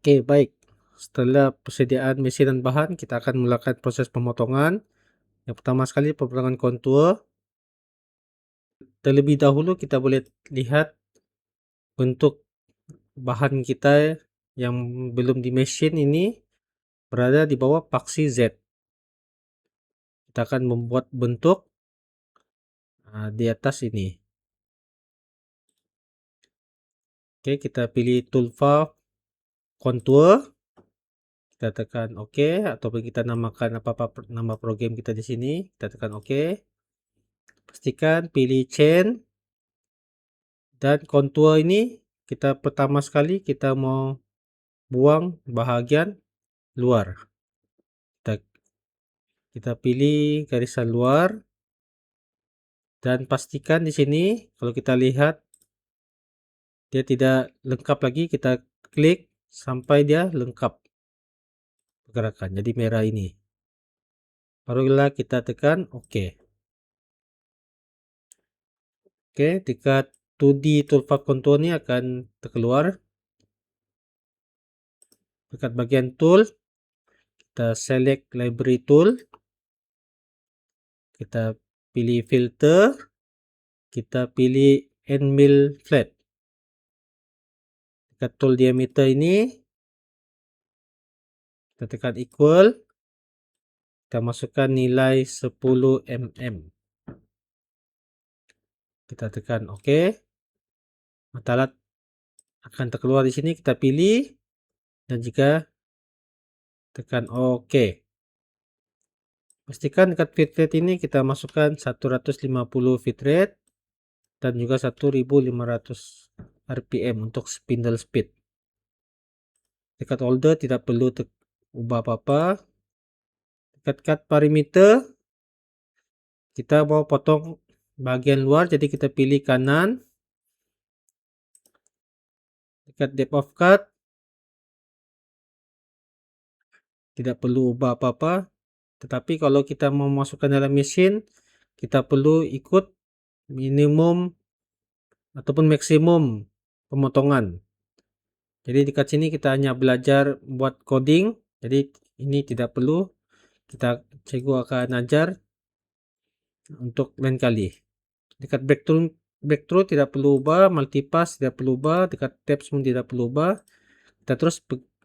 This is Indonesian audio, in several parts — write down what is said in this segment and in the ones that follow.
Oke, baik. Setelah persediaan mesin dan bahan, kita akan melakukan proses pemotongan. Yang pertama sekali pemotongan kontur. Terlebih dahulu kita boleh lihat bentuk bahan kita yang belum di mesin ini berada di bawah paksi Z. Kita akan membuat bentuk di atas ini. Oke, kita pilih toolbar kontur. Kita tekan OK, ataupun kita namakan apa-apa nama program kita di sini. Kita tekan OK. Pastikan pilih chain dan kontur ini kita pertama sekali kita mau buang bahagian luar. Kita pilih garisan luar dan pastikan di sini kalau kita lihat dia tidak lengkap lagi, kita klik sampai dia lengkap pergerakan. Jadi merah ini. Barulah kita tekan OK. Oke, dekat 2D toolbar contour ini akan terkeluar. Dekat bagian tool, kita select library tool. Kita pilih filter. Kita pilih end mill flat. Dekat tool diameter ini, kita tekan equal. Kita masukkan nilai 10 mm. Kita tekan OK. Mata alat akan terkeluar di sini, kita pilih dan jika tekan OK. Pastikan dekat feed rate ini kita masukkan 150 feed rate dan juga 1500 rpm untuk spindle speed. Dekat holder tidak perlu ubah apa-apa. Dekat cut perimeter kita mau potong bagian luar, jadi kita pilih kanan. Dekat depth of cut tidak perlu ubah apa-apa, tetapi kalau kita mau masukkan dalam mesin kita perlu ikut minimum ataupun maksimum pemotongan. Jadi dekat sini kita hanya belajar buat coding, jadi ini tidak perlu, kita cikgu akan ajar untuk lain kali. Dekat breakthrough tidak perlu ubah, multipass tidak perlu ubah, dekat tabs pun tidak perlu ubah. Kita terus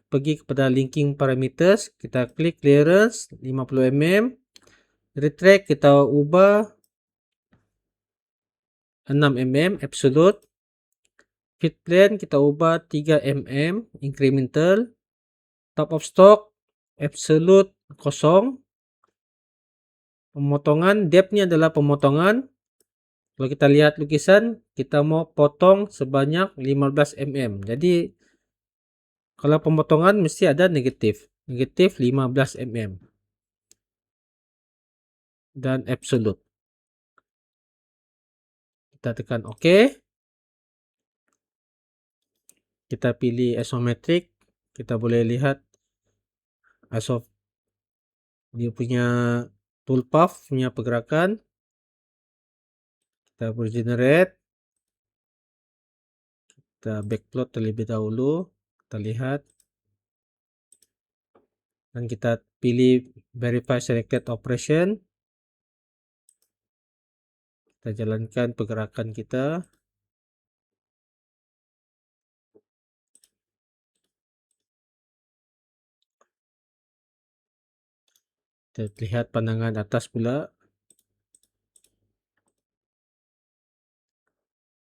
pergi kepada linking parameters, kita klik clearance 50 mm, retract kita ubah 6 mm absolute, feed plane kita ubah 3 mm incremental, top of stock absolute kosong, pemotongan depthnya adalah pemotongan. Kalau kita lihat lukisan, kita mau potong sebanyak 15 mm. Jadi kalau pemotongan mesti ada negatif 15 mm dan absolute. Kita tekan OK. Kita pilih isometric. Kita boleh lihat dia punya toolpath punya pergerakan. Kita regenerate. Kita backplot terlebih dahulu. Kita lihat. Dan kita pilih verify selected operation. Kita jalankan pergerakan kita. Kita lihat pandangan atas pula.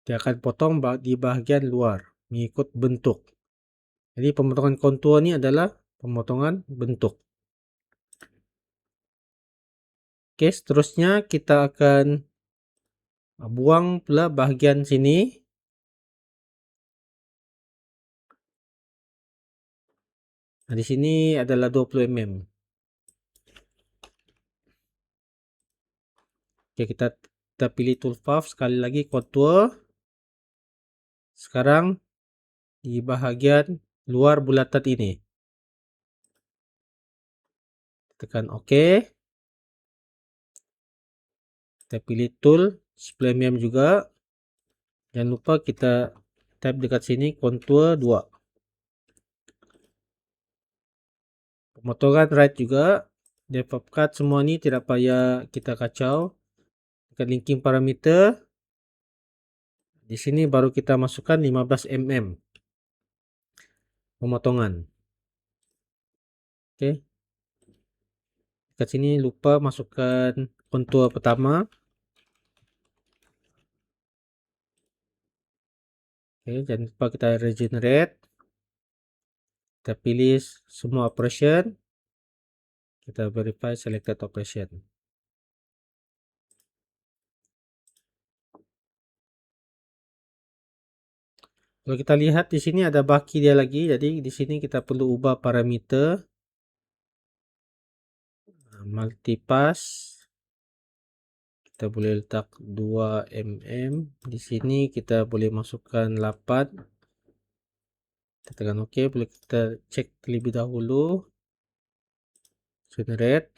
Dia akan potong di bahagian luar mengikut bentuk. Jadi pemotongan kontur ini adalah pemotongan bentuk. Oke, seterusnya kita akan buang pula bahagian sini. Nah, di sini adalah 20 mm. Oke, kita pilih toolpath sekali lagi kontur. Sekarang di bahagian luar bulatan ini. Tekan OK. Kita pilih tool 10 mm juga. Jangan lupa kita type dekat sini kontur 2. Pemotongan right juga, develop cut semua ni tidak payah kita kacau. Tekan linking parameter. Di sini baru kita masukkan 15 mm pemotongan. Oke. Dekat sini lupa masukkan kontur pertama. Oke, jangan lupa kita regenerate. Kita pilih semua operation. Kita verify selected operation. Kalau kita lihat di sini ada baki dia lagi, jadi di sini kita perlu ubah parameter multipass. Kita boleh letak 2 mm. Di sini kita boleh masukkan 8. Kita tekan OK. Boleh kita cek terlebih dahulu. Generate.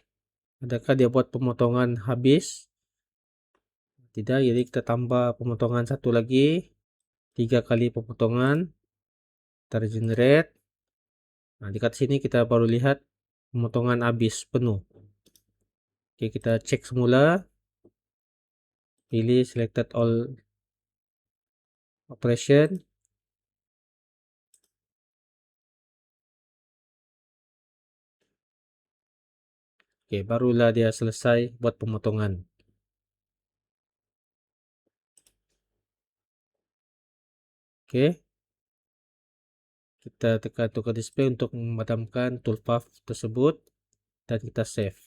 Adakah dia buat pemotongan habis? Tidak, jadi kita tambah pemotongan satu lagi. 3 kali pemotongan. Kita regenerate. Nah, dekat sini kita baru lihat pemotongan habis penuh. Oke, kita cek semula. Pilih selected all operation. Oke, barulah dia selesai buat pemotongan. Oke. Kita tekan tukar display untuk memadamkan toolpath tersebut dan kita save.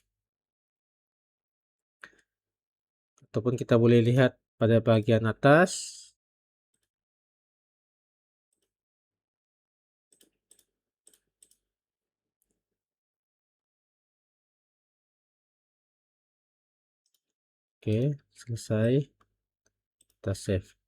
Ataupun kita boleh lihat pada bagian atas. Oke, selesai. Kita save.